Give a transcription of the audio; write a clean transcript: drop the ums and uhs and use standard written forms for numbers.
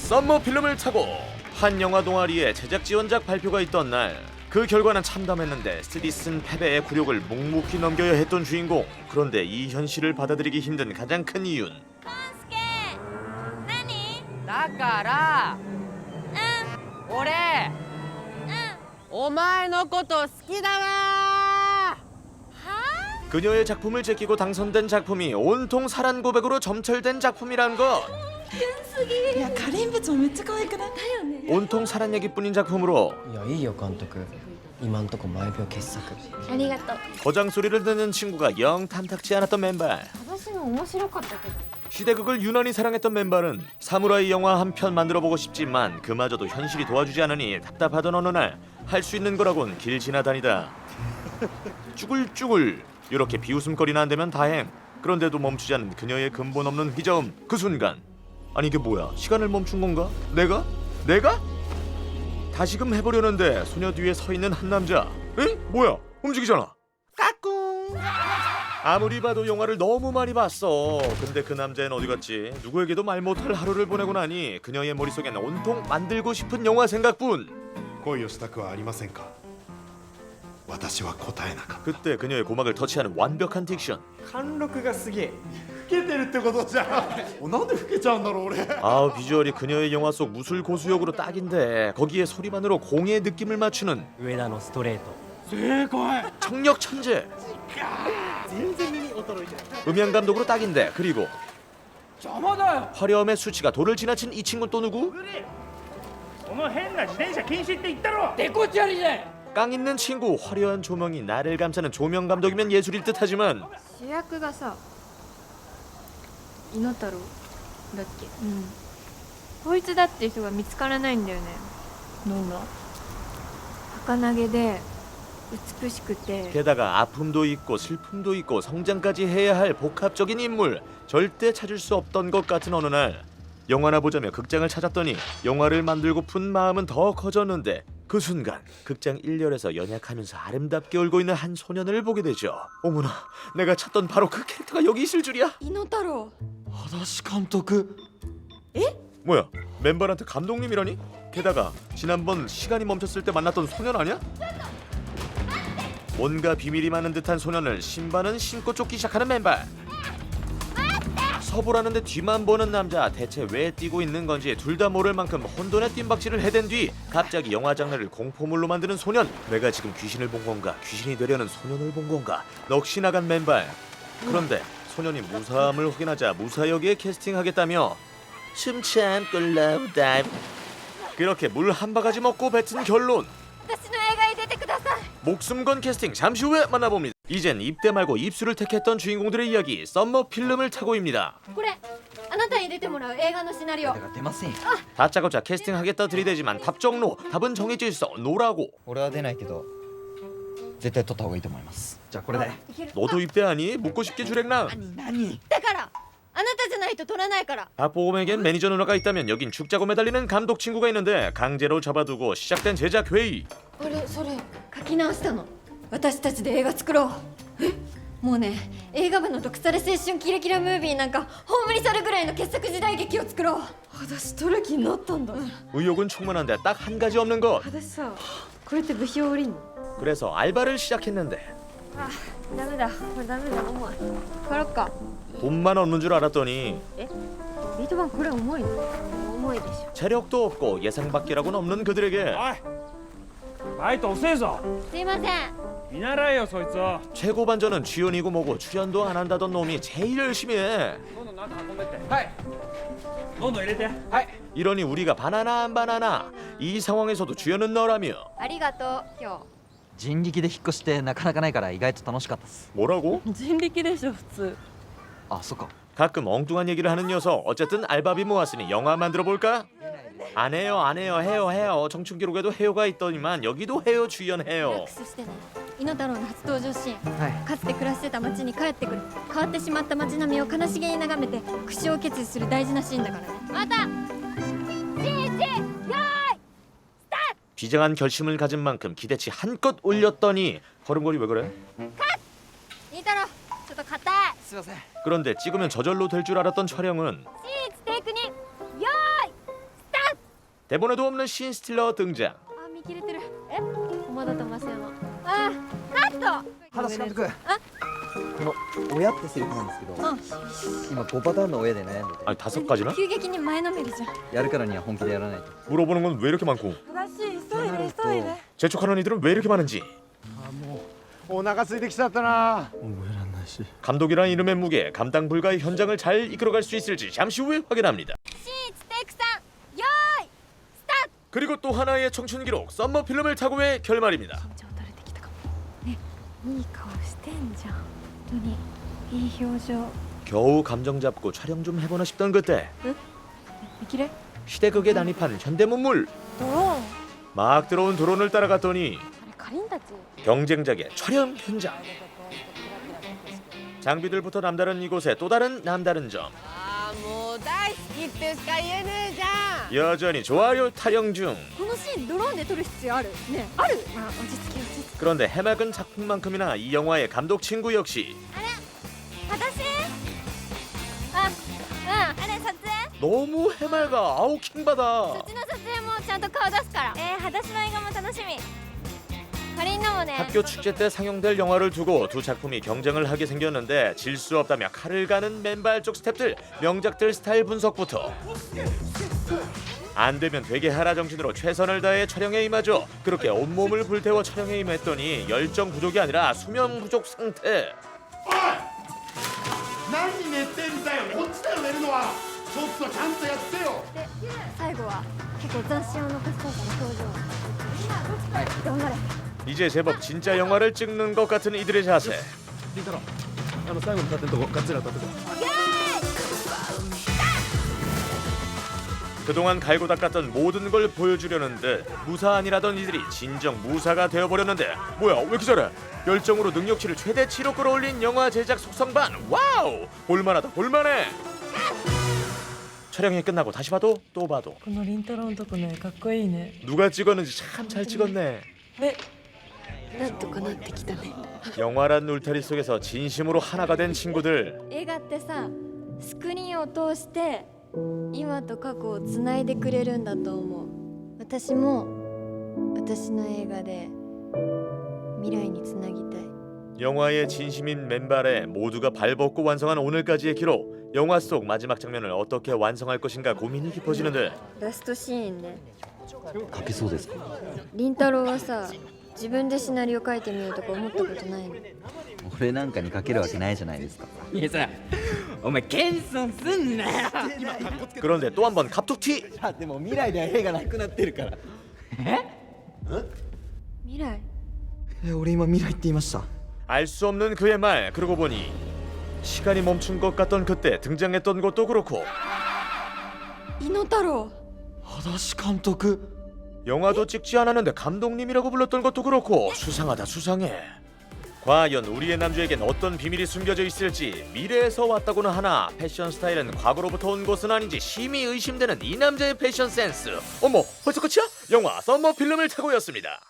썸머 필름을 타고 한 영화 동아리의 제작 지원작 발표가 있던 날, 그 결과는 참담했는데 쓰디쓴 패배의 굴욕을 묵묵히 넘겨야 했던 주인공. 그런데 이 현실을 받아들이기 힘든 가장 큰 이유는 だから俺お前のこと好きだわ 그녀의 작품을 제끼고 당선된 작품이 온통 사랑 고백으로 점철된 작품이란 것. いやかりん部長めっちゃ可愛くない？ 온통 사랑 얘기뿐인 작품으로 いやいいよ監督今んとこ毎秒傑作ありがとう。 거장 소리를 듣는 친구가 영 탐탁지 않았던 맨발. 私も面白かったけど。 시대극을 유난히 사랑했던 맨발은 사무라이 영화 한 편 만들어보고 싶지만 그마저도 현실이 도와주지 않으니 답답하던 어느 날 할 수 있는 거라곤 길 지나다니다. 쭈글쭈글 이렇게 비웃음거리나 안 되면 다행. 그런데도 멈추지 않는 그녀의 근본 없는 희저음. 그 순간, 아니 이게 뭐야? 시간을 멈춘 건가? 내가? 다시금 해보려는데 소녀 뒤에 서 있는 한 남자. 에? 뭐야? 움직이잖아. 까꿍. 아무리 봐도 영화를 너무 많이 봤어. 근데 그 남자는 어디 갔지? 누구에게도 말 못할 하루를 보내고 나니 그녀의 머릿속에는 온통 만들고 싶은 영화 생각뿐. 恋をしたくはありませんか私は答えなかった 그때 그녀의 고막을 터치하는 완벽한 딕션. 貫禄がすげえ老けてるってことじゃんなんで老けちゃうんだろう俺 아우 비주얼이 그녀의 영화 속 무술 고수역으로 딱인데 거기에 소리만으로 공의 느낌을 맞추는 上田のストレート 正解 청력 천재. 全然耳衰えてない 음향 감독으로 딱인데. 그리고 邪魔だよ 화려함의 수치가 도를 지나친 이 친구 또 누구? その変な自転車禁止って言ったろデコチャリじゃん 깡 있는 친구. 화려한 조명이 나를 감싸는 조명 감독이면 예술일 듯하지만 主役がさ、猪太郎だっけ？こいつだっていう人が見つからないんだよね。なんだ？儚げで美しくて。 게다가 아픔도 있고 슬픔도 있고 성장까지 해야 할 복합적인 인물. 절대 찾을 수 없던 것 같은 어느 날 영화나 보자며 극장을 찾았더니 영화를 만들고픈 마음은 더 커졌는데 그 순간 극장 1열에서 연약하면서 아름답게 울고 있는 한 소년을 보게 되죠. 어머나, 내가 찾던 바로 그 캐릭터가 여기 있을 줄이야. 猪太郎。 私監督 뭐야, 멤버한테 감독님이라니? 게다가 지난번 시간이 멈췄을 때 만났던 소년 아니야? 뭔가 비밀이 많은 듯한 소년을 신발은 신고 쫓기 시작하는 맨발. 서보라는데 뒤만 보는 남자. 대체 왜 뛰고 있는 건지 둘 다 모를 만큼 혼돈의 뜀박질을 해댄 뒤 갑자기 영화 장르를 공포물로 만드는 소년. 내가 지금 귀신을 본 건가? 귀신이 되려는 소년을 본 건가? 넋이 나간 맨발. 그런데 소년이 무사함을 확인하자 무사역에 캐스팅하겠다며 춤참 꿀러우다. 그렇게 물 한 바가지 먹고 뱉은 결론. 私の映画に出てください。 목숨 건 캐스팅 잠시 후에 만나봅니다. 이젠 입대 말고 입술을 택했던 주인공들의 이야기 썸머 필름을 타고입니다. これ、あなたに出てもらう映画のシナリオ。だから出ませんよ 다짜고짜 캐스팅하겠다 들이대지만 답정노. 답은 정해져 있어. 노라고. 俺は出ないけど絶対撮った方がいいと思いますじゃあこれでいける。 너도 입대하니? 묻고 싶게 주랭랑. 何だから、あなたじゃないと撮らないから。 박보검에겐 매니저 누나가 있다면 여긴 죽자고 매달리는 감독 친구가 있는데 강제로 잡아두고 시작된 제작 회의. あれ、それ書き直したの。私たちで映画作ろう。え、もうね、映画部の毒され青春キラキラムービーなんか葬り去るぐらいの傑作時代劇を作ろう。私撮る気になったんだ。 의욕은 충만한데 딱 한 가지 없는 것. 私さ、これって部費降りんの？ 그래서 알바를 시작했는데 あ、ダメだ。これダメだ。重い。買ろっか。 돈만 얻는 줄 알았더니 ビート板これ重いの？重いでしょ。 체력도 없고 예상 밖이라고는 없는 그들에게 おいバイト遅えぞすいません。見習えよそいつを 최고 반전은 주연이고 뭐고 출연도 안 한다던 놈이 제일 열심히 해. どんどん中運んでってはいどんどん入れてはい 이러니 우리가 바나나 안 바나나. 이 상황에서도 주연은 너라며. ありがとう。今日。人力で引っ越してなかなかないから意外と楽しかったっす 뭐라고? 人力でしょ普通。あそっか 가끔 엉뚱한 얘기를 하는 녀석. 어쨌든 알바비 모았으니 영화 만들어 볼까? 안 해요 해요. 청춘기록에도 해요가 있더니만 여기도 해요 주연해요. 握手してね。猪太郎の初登場シーン。はいかつて暮らしてた町に帰ってくる。変わってしまった町並みを悲しげに眺めて苦笑を決意する大事なシーンだからね。また。비장한 결심을 가진 만큼 기대치 한껏 올렸더니 걸음걸이 왜 그래? 猪太郎、ちょっと硬い。すいません 그런데 찍으면 저절로 될 줄 알았던 촬영은 シーツテイクに。よーい。スター 대본에도 없는 신스틸러 등장. あ見切れてるえ駒田玉瀬山あカット話監督この親ってセリフなんですけど今5パターンの親で悩んでて 아니 5가지나? 急激に前のめりじゃんやるからには本気でやらないと 물어보는 건 왜 이렇게 많고 正しい急いで急いで 재촉하는 이들은 왜 이렇게 많은지. お腹空いてきちゃったな 감독이라는 이름의 무게, 감당 불가의 현장을 잘 이끌어갈 수 있을지 잠시 후에 확인합니다. シーツテイクさんよーい 그리고 또 하나의 청춘 기록, 썸머 필름을 타고의 결말입니다. 緊張垂れてきたかもねいい顔してんじゃん本当にいい表情 겨우 감정 잡고 촬영 좀 해보나 싶던 그때 見切れ 시대극에 난입한 현대문물. ドローン 막 들어온 드론을 따라갔더니 あれかりんたち 경쟁작의 촬영 현장. 장비들부터 남다른 이곳에 또 다른 남다른 점. あーもう大好きってしか言えねえじゃん 여전히 좋아요 타령 중. このシーンドローンで撮る必要あるねあるまあ落ち着け落ち着け 그런데 해맑은 작품만큼이나 이 영화의 감독 친구 역시 私ああれ撮影 너무 해맑아. 아우 킹받아. そっちの撮影もちゃんと顔出すから裸足の映画も楽しみかりんのもね 학교 축제 때 상영될 영화를 두고 두 작품이 경쟁을 하게 생겼는데 질 수 없다며 칼을 가는 맨발 쪽 스탭들, 명작들 스타일 분석부터 안 되면 되게 하라 정신으로 최선을 다해 촬영에 임하죠. 그렇게 온몸을 불태워 촬영에 임했더니 열정 부족이 아니라 수면 부족 상태. 何寝てんだよこっちだよ寝るのはちょっとちゃんとやってよで最後は結構斬新を残しそうな表情はい頑張れ 이제 제법 진짜 영화를 찍는 것 같은 이들의 자세. りんたろ最後に立ってんとこガッツリ当たってこ 그동안 갈고 닦았던 모든 걸 보여주려는 듯 무사 아니라던 이들이 진정 무사가 되어버렸는데 뭐야 왜 이렇게 잘해? 열정으로 능력치를 최대치로 끌어올린 영화 제작 속성반. 와우! 볼만하다 볼만해. 촬영이 끝나고 다시 봐도 또 봐도 このりんたろーのとこねかっこいいね 누가 찍었는지 참 잘 찍었네. なんとかなってきたね 영화란 울타리 속에서 진심으로 하나가 된 친구들. 映画ってさスクリーンを通して今と過去をつないでくれるんだと思う私も私の映画で未来につなぎたい 영화의 진심인 맨발에 모두가 발벗고 완성한 오늘까지의 기록. 영화 속 마지막 장면을 어떻게 완성할 것인가 고민이 깊어지는데 ラストシーンで書けそうですか凛太郎はさ自分でシナリオ書いてみようとか思ったことないの俺なんかに書けるわけないじゃないですかいやさお前謙遜すんなよ 그런데 또 한 번 갑툭튀. でも未来では絵がなくなってるから未来俺今未来って言いました 알 수 없는 그의 말. 그러고 보니 시간이 멈춘 것 같던 그때 등장했던 것도 그렇고 伊野太郎 하다시 감독 영화도 찍지 않았는데 감독님이라고 불렀던 것도 그렇고 수상하다 수상해. 과연 우리의 남주에겐 어떤 비밀이 숨겨져 있을지. 미래에서 왔다고는 하나 패션 스타일은 과거로부터 온 것은 아닌지 심히 의심되는 이 남자의 패션 센스. 어머 벌써 끝이야? 영화 썸머 필름을 타고였습니다.